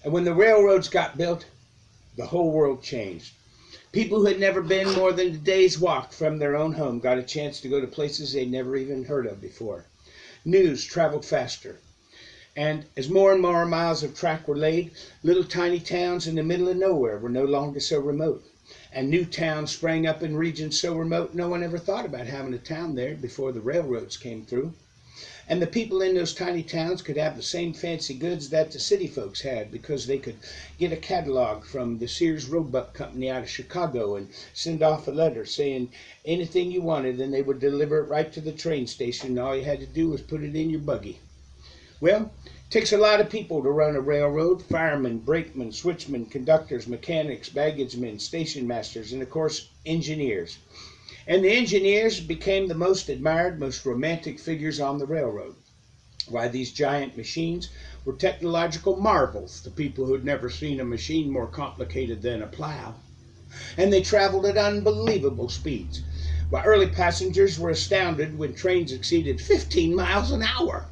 And when the railroads got built, the whole world changed. People who had never been more than a day's walk from their own home got a chance to go to places they'd never even heard of before. News traveled faster. And as more and more miles of track were laid, little tiny towns in the middle of nowhere were no longer so remote. And new towns sprang up in regions so remote no one ever thought about having a town there before the railroads came through. And the people in those tiny towns could have the same fancy goods that the city folks had because they could get a catalog from the Sears Roebuck Company out of Chicago and send off a letter saying anything you wanted, and they would deliver it right to the train station, and all you had to do was put it in your buggy. Well, it takes a lot of people to run a railroad: firemen, brakemen, switchmen, conductors, mechanics, baggage men, station masters, and of course engineers. And the engineers became the most admired, most romantic figures on the railroad. Why, these giant machines were technological marvels to people who'd never seen a machine more complicated than a plow. And they traveled at unbelievable speeds. Why, early passengers were astounded when trains exceeded 15 miles an hour.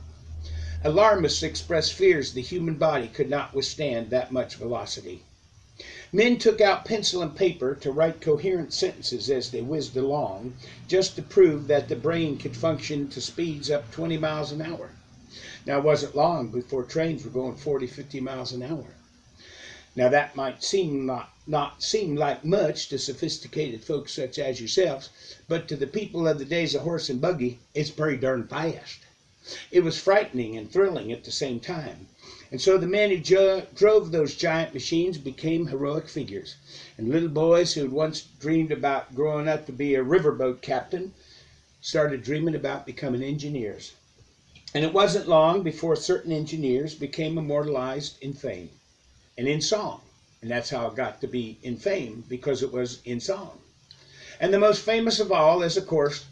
Alarmists expressed fears the human body could not withstand that much velocity. Men took out pencil and paper to write coherent sentences as they whizzed along, just to prove that the brain could function to speeds up 20 miles an hour. Now, it wasn't long before trains were going 40, 50 miles an hour. Now, that might not seem like much to sophisticated folks such as yourselves, but to the people of the days of horse and buggy, it's pretty darn fast. It was frightening and thrilling at the same time. And so the men who drove those giant machines became heroic figures. And little boys who had once dreamed about growing up to be a riverboat captain started dreaming about becoming engineers. And it wasn't long before certain engineers became immortalized in fame and in song. And that's how it got to be in fame, because it was in song. And the most famous of all is, of course,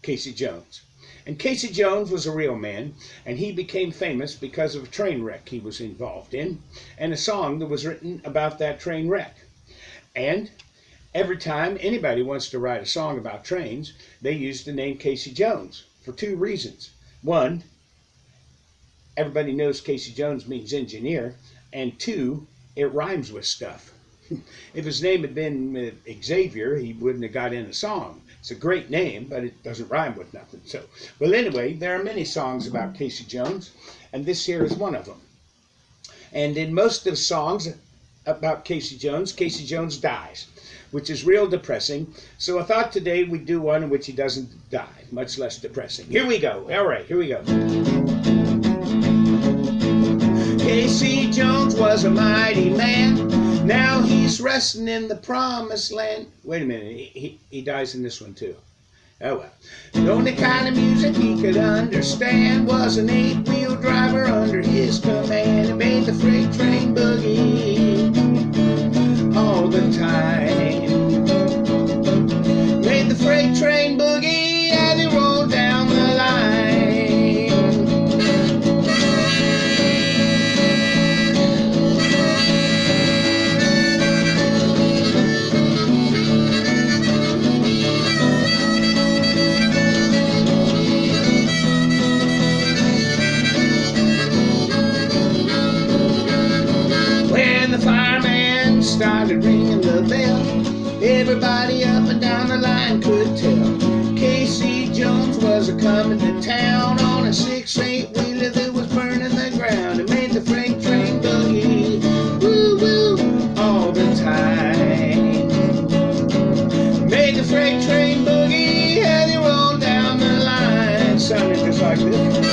Casey Jones. And Casey Jones was a real man, and he became famous because of a train wreck he was involved in, and a song that was written about that train wreck. And every time anybody wants to write a song about trains, they use the name Casey Jones for two reasons. One, everybody knows Casey Jones means engineer, and two, it rhymes with stuff. If his name had been Xavier, he wouldn't have got in a song. It's a great name, but it doesn't rhyme with nothing. So, well, anyway, there are many songs about Casey Jones, and this here is one of them. And in most of the songs about Casey Jones dies, which is real depressing. So I thought today we'd do one in which he doesn't die, much less depressing. Here we go. All right, here we go. Casey Jones was a mighty man. Now he's resting in the promised land. Wait a minute, he dies in this one too. Oh well. The only kind of music he could understand was an 8-wheel driver under his command. He made the freight train boogie all the time. Made the freight train boogie as he rolled down the line. Started ringing the bell. Everybody up and down the line could tell Casey Jones was a-coming to town on a 6-8-wheeler that was burning the ground. It made the freight train boogie woo-woo all the time. Made the freight train boogie as he rolled down the line. Sounded just like this.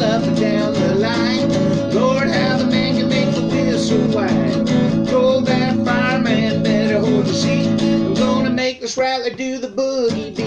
Up and down the line, Lord, how the man can make the wheel so wide. Told that fireman better hold the seat. I'm gonna make this rattler do the boogie beat.